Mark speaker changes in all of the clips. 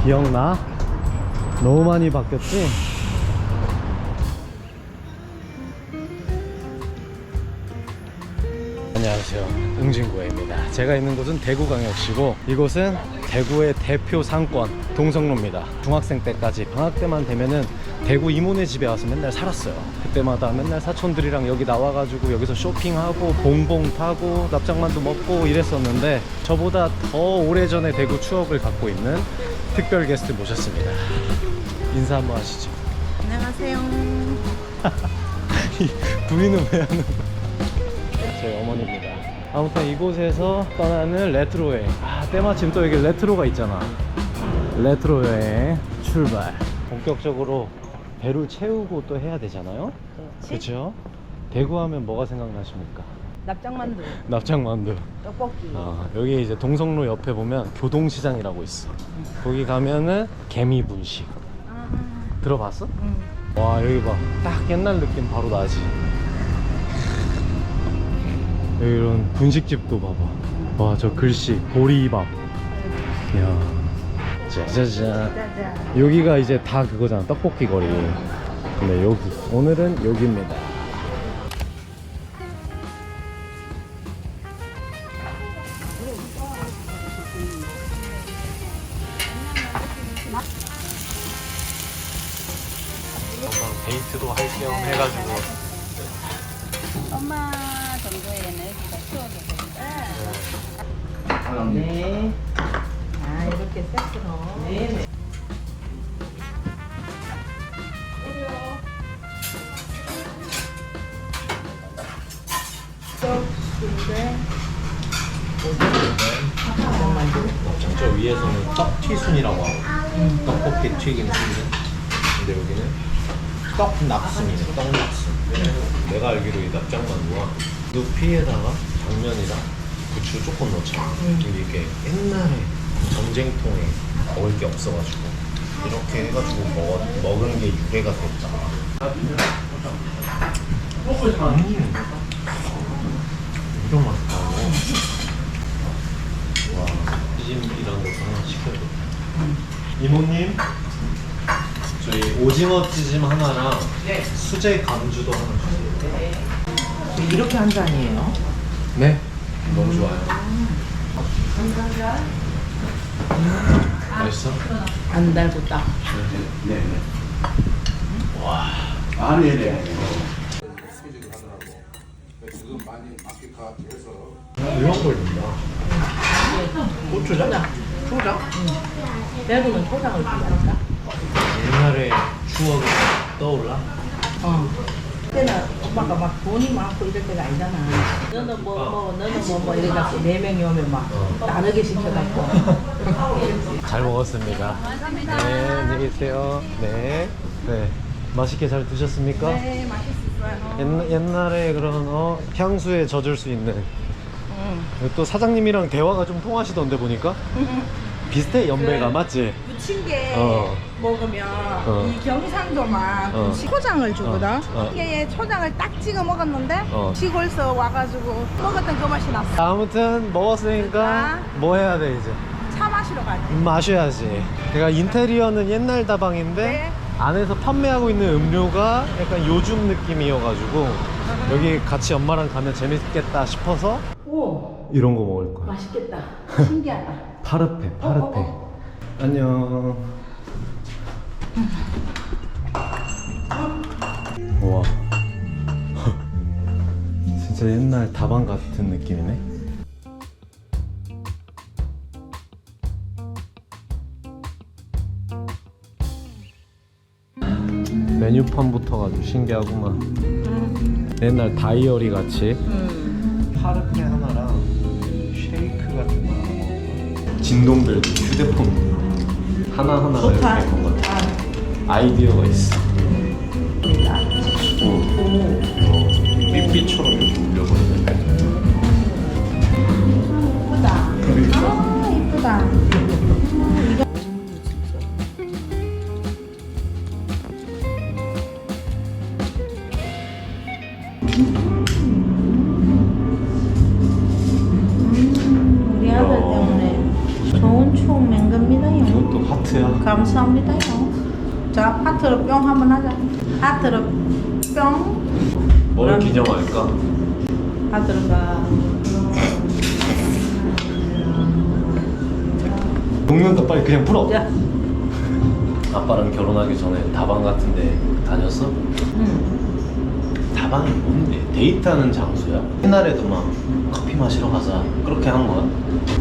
Speaker 1: 기억나? 너무 많이 바뀌었지? 안녕하세요, 웅진구입니다. 제가 있는 곳은 대구광역시고 이곳은 대구의 대표 상권 동성로입니다. 중학생 때까지 방학 때만 되면은 대구 이모네 집에 와서 맨날 살았어요. 그때마다 맨날 사촌들이랑 여기 나와가지고 여기서 쇼핑하고 봉봉 타고 납작만두 먹고 이랬었는데, 저보다 더 오래전에 대구 추억을 갖고 있는 특별 게스트 모셨습니다. 인사 한번 하시죠.
Speaker 2: 안녕하세요.
Speaker 1: 부인은 왜 하는 거야? 저희 어머니입니다. 아무튼 이곳에서 떠나는 레트로 여행. 때마침 또 여기 레트로가 있잖아. 레트로 여행 출발. 본격적으로 배를 채우고 또 해야 되잖아요. 그렇죠? 대구 하면 뭐가 생각나십니까?
Speaker 2: 납작만두,
Speaker 1: 납작만두.
Speaker 2: 떡볶이.
Speaker 1: 여기 이제 동성로 옆에 보면 교동시장이라고 있어. 거기 가면은 개미분식. 들어봤어? 와, 여기 봐. 딱 옛날 느낌 바로 나지. 여기 이런 분식집도 봐봐. 와, 저 글씨 보리밥. 이야, 짜자잔.
Speaker 2: 짜잔.
Speaker 1: 여기가 이제 다 그거잖아, 떡볶이 거리. 근데 여기 오늘은 여기입니다. 데이트도 할 겸 해가지고.
Speaker 2: 엄마 정도에는 여기가 추억이 된다. 네. 이렇게 세트로. 네.
Speaker 1: 저 위에서는 떡튀순이라고 하고 떡볶이 튀긴 순대. 근데 여기는 떡낙순이네. 떡낙순. 내가 알기로 이 납작만두가 누피에다가 당면이랑 부추 조금 넣자. 근데 이게 옛날에 전쟁통에 먹을 게 없어가지고 이렇게 해가지고 먹은 게 유래가 됐다. 이런 맛있다. 와, 찌짐이라는 것도 하나 시켜줘. 이모님, 저희 오징어 찌짐 하나랑 수제 감주도 하나 주세요.
Speaker 2: 이렇게 한 잔이에요?
Speaker 1: 네, 너무 좋아요. 맛있어?
Speaker 2: 안 달고 딱.
Speaker 3: 네.
Speaker 1: 와,
Speaker 3: 네네.
Speaker 1: 이런 걸 넣는다. 고추장?
Speaker 2: 초장? 대구는 초장을 준다니까.
Speaker 1: 옛날에 추억이 떠올라?
Speaker 2: 그때는 오빠가 막 돈이 많고 이럴 때가 아니잖아. 너는 너는 뭐 이래갖고 4명이 오면 막 나르게 시켜갖고.
Speaker 1: 잘 먹었습니다. 네, 안녕히 계세요. 네. 네. 맛있게 잘 드셨습니까?
Speaker 2: 네, 맛있었어요.
Speaker 1: 옛날에 그런 향수에 젖을 수 있는. 또 사장님이랑 대화가 좀 통하시던데 보니까. 비슷해, 연배가. 맞지?
Speaker 4: 부침개 먹으면 이 경상도만 초장을 주거든. 이게 초장을 딱 찍어 먹었는데 시골서 와가지고 먹었던 그 맛이 났어.
Speaker 1: 아무튼 먹었으니까 뭐 해야 돼 이제?
Speaker 4: 차 마시러 가지.
Speaker 1: 마셔야지. 그러니까 인테리어는 옛날 다방인데
Speaker 4: 네.
Speaker 1: 안에서 판매하고 있는 음료가 약간 요즘 느낌이어가지고 여기 같이 엄마랑 가면 재밌겠다 싶어서
Speaker 2: 오,
Speaker 1: 이런 거 먹을 거야.
Speaker 2: 맛있겠다. 신기하다.
Speaker 1: 파르페. 안녕. 와. 진짜 옛날 다방 같은 느낌이네. 메뉴판부터가 아주 신기하구만. 옛날 다이어리 같이. 파르페 하나랑 쉐이크 같은 거 하나 먹을까? 진동벨 휴대폰 하나하나가
Speaker 2: 좋다.
Speaker 1: 이렇게 뭔가 아이디어가 있어. 삐삐처럼 이렇게 울려버리네.
Speaker 4: 이쁘다. 이쁘다.
Speaker 1: 하트야.
Speaker 2: 감사합니다요. 자, 하트로 뿅 한번 하자. 하트로 뿅.
Speaker 1: 뭘 기념할까?
Speaker 2: 하트로 가.
Speaker 1: 녹는다 빨리 그냥 풀어.
Speaker 2: 자.
Speaker 1: 아빠랑 결혼하기 전에 다방 같은데 다녔어?
Speaker 2: 응.
Speaker 1: 다방이 뭔데? 데이트하는 장소야? 옛날에도 막 커피 마시러 가자 그렇게 한 거야?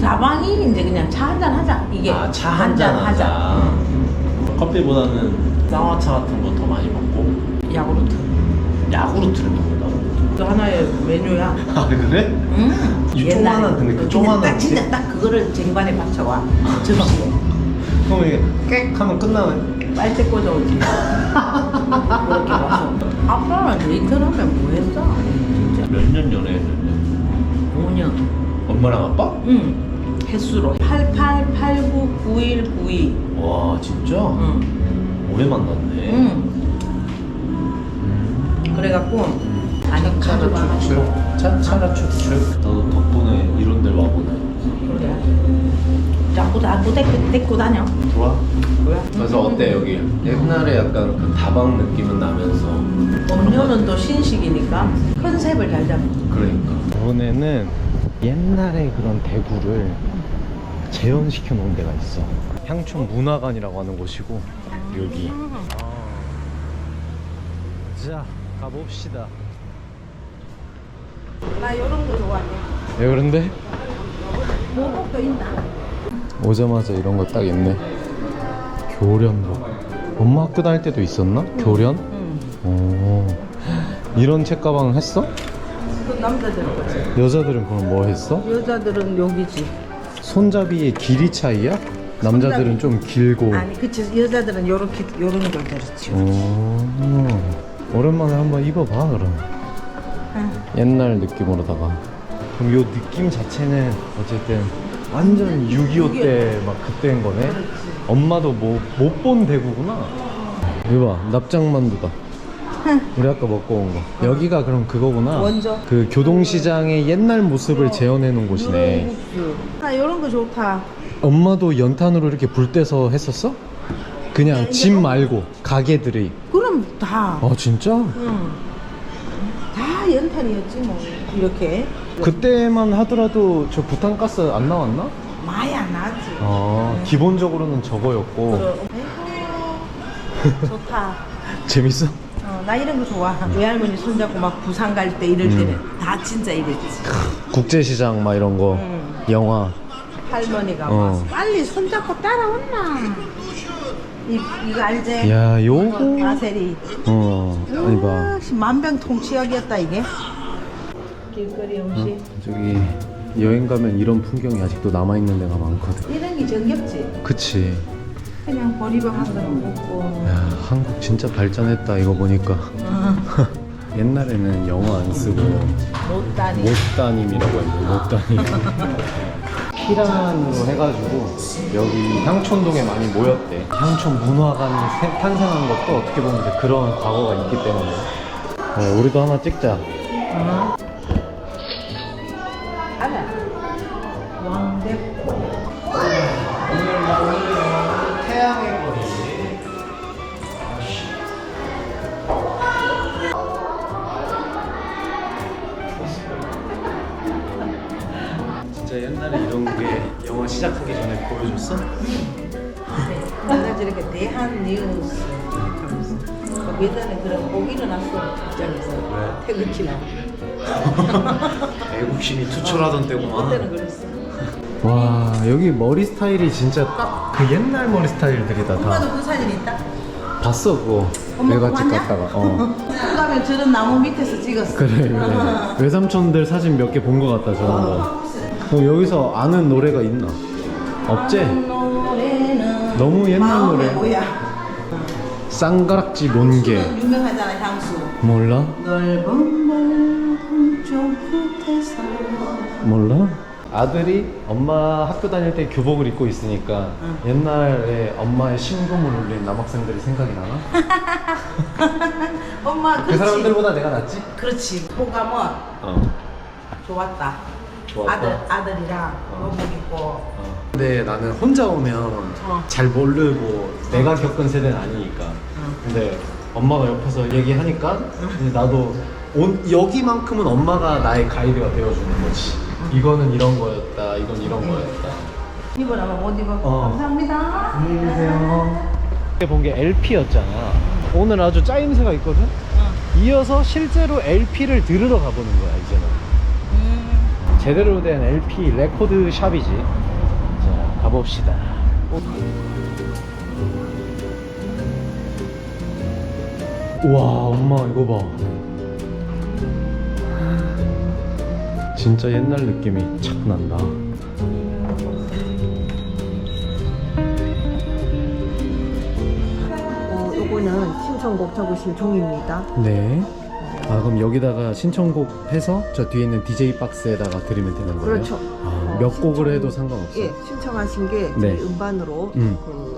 Speaker 2: 다방이 이제 그냥 차 한잔 하자. 이게
Speaker 1: 아, 차 한잔 하자. 커피보다는 쌍화차 같은 거 더 많이 먹고
Speaker 2: 야구르트.
Speaker 1: 야구르트를 먹는다고?
Speaker 2: 그 하나의 메뉴야.
Speaker 1: 아 그래?
Speaker 2: 응.
Speaker 1: 이 조그만한 근데 그 조그만한
Speaker 2: 딱 진짜 딱 그거를 쟁반에 받쳐와. 접시에.
Speaker 1: 그럼 이게 꽥 하면 끝나네.
Speaker 2: 빨대 꽂아오지. 그렇게 와서. 아빠랑 데이트를 하면 뭐 했어? 진짜.
Speaker 1: 몇 년 연애했는데?
Speaker 2: 5년.
Speaker 1: 엄마랑 아빠?
Speaker 2: 응. 횟수로. 88, 89, 91, 92.
Speaker 1: 와 진짜?
Speaker 2: 응.
Speaker 1: 오래 만났네.
Speaker 2: 응. 그래갖고. 아니,
Speaker 1: 차라 추출. 차라 추출. 나도 덕분에 이런 데를 와보네.
Speaker 2: 그래. 자꾸 데리고 다녀.
Speaker 1: 좋아?
Speaker 2: 뭐야?
Speaker 1: 그래서 어때 여기? 옛날에 약간 그 다방 느낌은 나면서
Speaker 2: 음료는 또 신식이니까 컨셉을 잘 잡아.
Speaker 1: 그러니까 이번에는 옛날에 그런 대구를 재현시켜 놓은 데가 있어. 향촌 문화관이라고 하는 곳이고 여기 자 가봅시다.
Speaker 2: 나 이런 거 좋아해.
Speaker 1: 왜 그런데?
Speaker 2: 모독도 있나?
Speaker 1: 오자마자 이런 거 딱 있네. 교련복. 엄마 학교 다닐 때도 있었나? 교련?
Speaker 2: 응.
Speaker 1: 오. 이런 책가방 했어?
Speaker 2: 그 남자들은 거지.
Speaker 1: 여자들은 그럼 뭐 했어?
Speaker 2: 여자들은 여기지.
Speaker 1: 손잡이의 길이 차이야? 남자들은 좀 길고.
Speaker 2: 아니, 그치. 여자들은 요렇게, 요런 걸 들었지.
Speaker 1: 오. 오랜만에 한번 입어봐 그럼.
Speaker 2: 응.
Speaker 1: 옛날 느낌으로다가. 그럼 요 느낌 자체는 어쨌든 완전 6.25 때 막 그때인 거네. 엄마도 뭐 못 본 대구구나. 이거 봐, 납작만두다. 우리 아까 먹고 온 거. 여기가 그럼 그거구나.
Speaker 2: 원조.
Speaker 1: 그 교동시장의 옛날 모습을 재현해 놓은 곳이네.
Speaker 2: 나 이런 거 좋다.
Speaker 1: 엄마도 연탄으로 이렇게 불 떼서 했었어? 그냥 집 말고 가게들이.
Speaker 2: 그럼 다.
Speaker 1: 아 진짜?
Speaker 2: 응. 다 연탄이었지 뭐. 이렇게.
Speaker 1: 그때만 하더라도 저 부탄가스 안 나왔나?
Speaker 2: 많이 안 나지.
Speaker 1: 아 기본적으로는 저거였고.
Speaker 2: 아이고, 좋다.
Speaker 1: 재밌어?
Speaker 2: 나 이런 거 좋아. 외할머니 손잡고 막 부산 갈 때 이럴 때는 다 진짜 이랬지.
Speaker 1: 국제시장 막 이런 거. 영화.
Speaker 2: 할머니가
Speaker 1: 어.
Speaker 2: 막 빨리 손잡고 따라온나. 이거 알지?
Speaker 1: 야 요거.
Speaker 2: 아세리.
Speaker 1: 아니 봐.
Speaker 2: 우와, 만병통치약이었다 이게. 길거리 음식.
Speaker 1: 저기 여행 가면 이런 풍경이 아직도 남아있는 데가 많거든.
Speaker 2: 이런 게 정겹지.
Speaker 1: 그치.
Speaker 2: 그냥 보리밥 한 그릇 먹고.
Speaker 1: 야 한국 진짜 발전했다 이거 보니까. 옛날에는 영어 안 쓰고
Speaker 2: 못다니.
Speaker 1: 못다님이라고 했는데 못다님. 피란으로 해가지고 여기 향촌동에 많이 모였대. 향촌 문화관이 탄생한 것도 어떻게 보면 이제 그런 과거가 있기 때문에. 우리도 하나 찍자.
Speaker 2: 하나. 왕대.
Speaker 1: 오늘 나오는 태양의 거리. 진짜 옛날에 이런 게 영화 시작하기 전에 보여줬어?
Speaker 2: 내가 저렇게 대한 뉴스 하면서 그 예전에 그런 꼭 일어났어 직장에서
Speaker 1: 왜?
Speaker 2: 태극기나
Speaker 1: 애국심이 투철하던 때구나.
Speaker 2: 그때는 그랬어.
Speaker 1: 와 여기 머리 스타일이 진짜 딱 그 옛날 머리 스타일들이다 다.
Speaker 2: 엄마도 그 사진 있다?
Speaker 1: 봤어 그거.
Speaker 2: 엄마 그거
Speaker 1: 외갓집
Speaker 2: 봤냐?
Speaker 1: 갔다가.
Speaker 2: 그 가면 저런 나무 밑에서 찍었어.
Speaker 1: 그래 그래. 외삼촌들 사진 몇 개 본 거 같다 저런 거. 그럼 여기서 아는 노래가 있나? 없지?
Speaker 2: 노래는
Speaker 1: 너무 옛날
Speaker 2: 마음의
Speaker 1: 노래.
Speaker 2: 뭐야?
Speaker 1: 쌍가락지 몬개.
Speaker 2: 유명하잖아 향수.
Speaker 1: 몰라?
Speaker 2: 넓은 저 끝에서
Speaker 1: 몰라? 아들이 엄마 학교 다닐 때 교복을 입고 있으니까 옛날에 엄마의 심금을 울린 남학생들이 생각이 나나?
Speaker 2: 엄마
Speaker 1: 그
Speaker 2: 그렇지.
Speaker 1: 사람들보다 내가 낫지?
Speaker 2: 그렇지. 호감은 좋았다.
Speaker 1: 좋았어?
Speaker 2: 아들이랑 교복 입고.
Speaker 1: 근데 나는 혼자 오면 잘 모르고 내가 겪은 세대는 아니니까. 근데 엄마가 옆에서 얘기하니까 이제 나도 여기만큼은 엄마가 나의 가이드가 되어주는 거지. 이거는 이런 거였다, 이건 이런 거였다.
Speaker 2: 입으라면 못 입어. 감사합니다.
Speaker 1: 안녕히 계세요. 본 게 LP였잖아. 오늘 아주 짜임새가 있거든? 이어서 실제로 LP를 들으러 가보는 거야, 이제는. 제대로 된 LP 레코드 샵이지. 자, 가봅시다. 우와, 엄마 이거 봐. 진짜 옛날 느낌이 착 난다.
Speaker 5: 요거는 신청곡 적으실 종입니다.
Speaker 1: 네. 아, 그럼 여기다가 신청곡 해서 저 뒤에 있는 DJ 박스에다가 드리면 되는 거예요?
Speaker 5: 그렇죠.
Speaker 1: 아, 몇 곡을 해도 상관없어요?
Speaker 5: 예, 신청하신 게
Speaker 1: 네.
Speaker 5: 저희 음반으로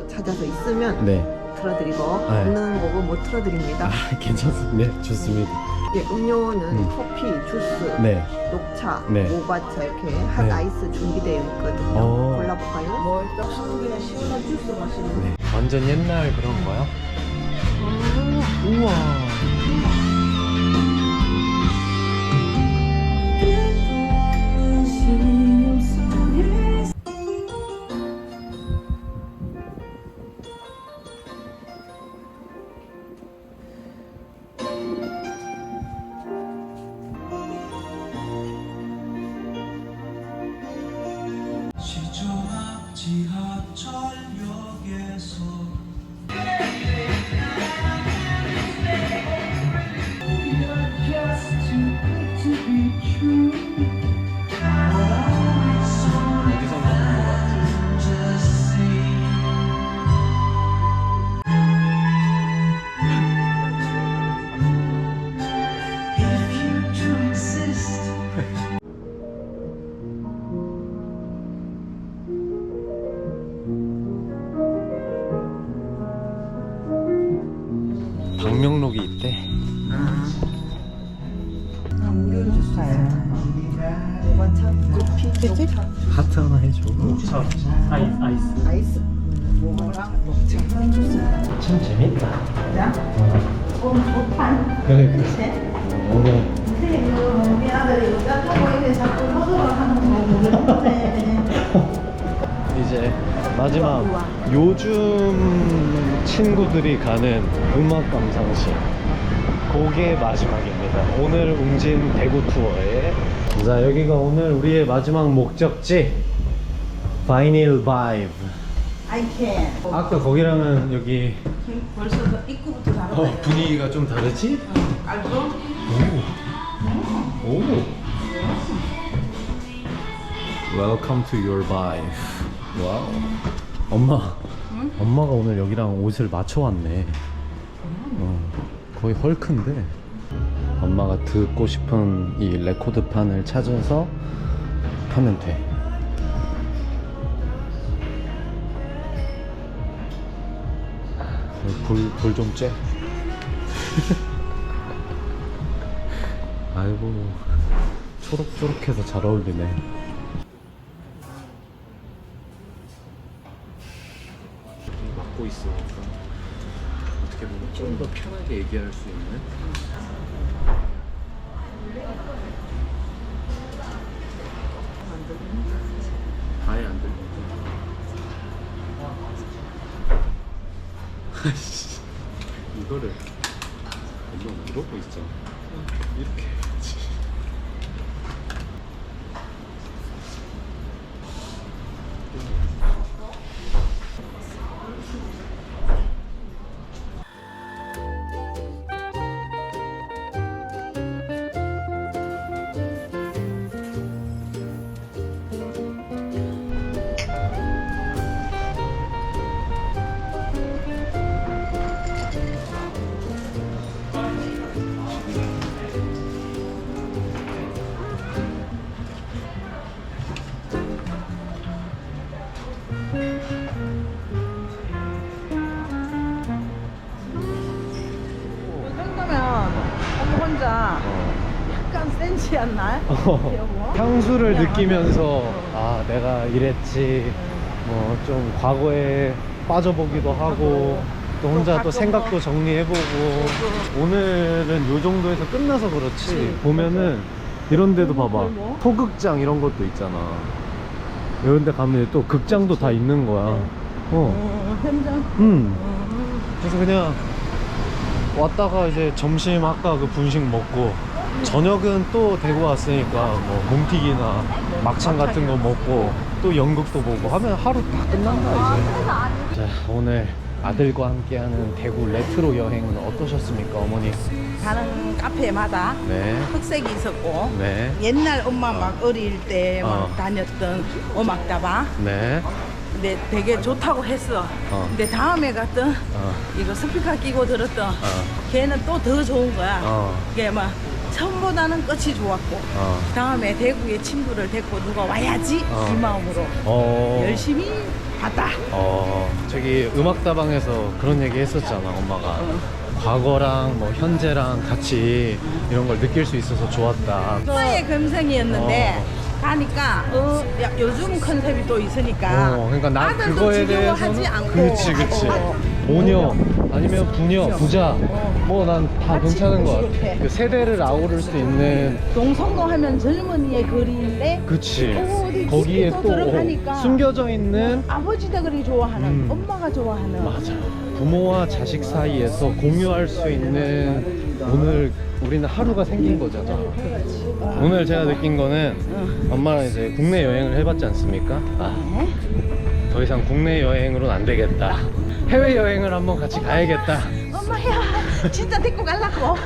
Speaker 5: 찾아서 있으면
Speaker 1: 네.
Speaker 5: 틀어드리고
Speaker 1: 네.
Speaker 5: 없는 곡은 못 틀어드립니다.
Speaker 1: 아, 괜찮습니다. 네, 좋습니다.
Speaker 5: 예, 음료는 커피, 주스,
Speaker 1: 네.
Speaker 5: 녹차,
Speaker 1: 네.
Speaker 5: 모과차 이렇게 한
Speaker 1: 네.
Speaker 5: 아이스 준비되어 있거든요.
Speaker 1: 어.
Speaker 5: 골라볼까요?
Speaker 2: 뭐 떡국이나 시원한 주스 마시는.
Speaker 1: 네. 완전 옛날 그런 거야? 우와.
Speaker 6: 시조 앞 지하철역에서
Speaker 1: 어디서 먹는 거 같지? 방명록이 있대.
Speaker 2: 무료 주사요.
Speaker 5: 모과차, 커피, 녹차,
Speaker 1: 하트 하나 해줘.
Speaker 5: 아이스.
Speaker 2: 뭐랑 녹차 주스.
Speaker 1: 참 재밌다.
Speaker 2: 자, 오판.
Speaker 1: 그래. 오늘
Speaker 2: 우리 아들이 의자 타고 이래 자꾸 허술을 하는 거 모르는데.
Speaker 1: 이제 마지막 요즘 친구들이 가는 음악 감상실, 그게 마지막입니다. 오늘 웅진 대구 투어에. 자, 여기가 오늘 우리의 마지막 목적지, 바이닐 바이브.
Speaker 2: I can.
Speaker 1: 아까 거기랑은 여기
Speaker 2: 벌써 입구부터 다르다.
Speaker 1: 분위기가 좀 다르지?
Speaker 2: 알죠?
Speaker 1: 오. Welcome to your vibe. 와우. 엄마. 엄마가 오늘 여기랑 옷을 맞춰왔네. 거의 헐크인데. 엄마가 듣고 싶은 이 레코드판을 찾아서 하면 돼. 불 좀 쬐. 아이고, 초록초록해서 잘 어울리네. 맡고 있으니까 어떻게 보면 좀 더 편하게 얘기할 수 있는. 아예 안 들려. 이거를 너무 이러고 있잖아. 이렇게 해야지.
Speaker 4: 좋지 않나? 여보?
Speaker 1: 향수를 느끼면서 아 내가 이랬지 뭐 좀 과거에 빠져보기도 하고 또 혼자 또
Speaker 4: 가끔
Speaker 1: 생각도 정리해보고 오늘은 요 정도에서 끝나서 그렇지 보면은 이런 데도 봐봐 소극장 이런 것도 있잖아. 이런 데 가면 또 극장도 다 있는 거야.
Speaker 4: 현장.
Speaker 1: 그래서 그냥 왔다가 이제 점심 아까 그 분식 먹고 저녁은 또 대구 왔으니까 뭐 몸튀기나 막창 같은 거 먹고 또 연극도 보고 하면 하루 다 끝난다 이제. 자, 오늘 아들과 함께하는 대구 레트로 여행은 어떠셨습니까, 어머니?
Speaker 4: 다른 카페마다
Speaker 1: 네.
Speaker 4: 특색이 있었고
Speaker 1: 네.
Speaker 4: 옛날 엄마 막 어릴 때 막
Speaker 1: 어.
Speaker 4: 다녔던 음악다방
Speaker 1: 네.
Speaker 4: 근데 되게 좋다고 했어. 근데 다음에 갔던 이거 스피커 끼고 들었던 걔는 또 더 좋은 거야. 이게 막 처음보다는 끝이 좋았고 다음에 대구에 친구를 데리고 누가 와야지 이 마음으로 열심히 봤다.
Speaker 1: 저기 음악다방에서 그런 얘기 했었잖아, 엄마가. 과거랑 뭐 현재랑 같이 이런 걸 느낄 수 있어서 좋았다.
Speaker 4: 엄마의 감성이었는데 가니까 요즘 컨셉이 또 있으니까
Speaker 1: 그러니까 나
Speaker 4: 아들도
Speaker 1: 그거에
Speaker 4: 지겨워하지
Speaker 1: 대해서는
Speaker 4: 않고
Speaker 1: 그렇지 모녀 아니면 부녀 부자 뭐 난 다
Speaker 4: 같이
Speaker 1: 괜찮은 것
Speaker 4: 이렇게.
Speaker 1: 같아. 그 세대를 아우를 수 있는
Speaker 4: 동성로 하면 젊은이의 거리인데
Speaker 1: 그치
Speaker 4: 어디
Speaker 1: 거기에
Speaker 4: 깊이 또
Speaker 1: 또
Speaker 4: 들어가니까.
Speaker 1: 숨겨져 있는
Speaker 4: 아버지가 그리 좋아하는 엄마가 좋아하는
Speaker 1: 맞아 부모와 자식 사이에서 공유할 수 있는 오늘 우리는 하루가 생긴 거잖아. 오늘 제가 느낀 거는 엄마랑 이제 국내 여행을 해봤지 않습니까? 더 이상 국내 여행으로는 안 되겠다. 해외 여행을 한번 같이 가야겠다.
Speaker 4: 엄마야 진짜 데리고 가려고.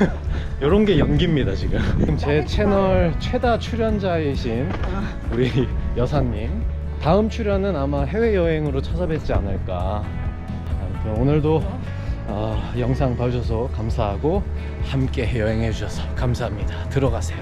Speaker 1: 이런 게 연기입니다 지금. 제 채널 최다 출연자이신 우리 여사님 다음 출연은 아마 해외여행으로 찾아뵙지 않을까. 아무튼 오늘도 영상 봐주셔서 감사하고 함께 여행해 주셔서 감사합니다. 들어가세요.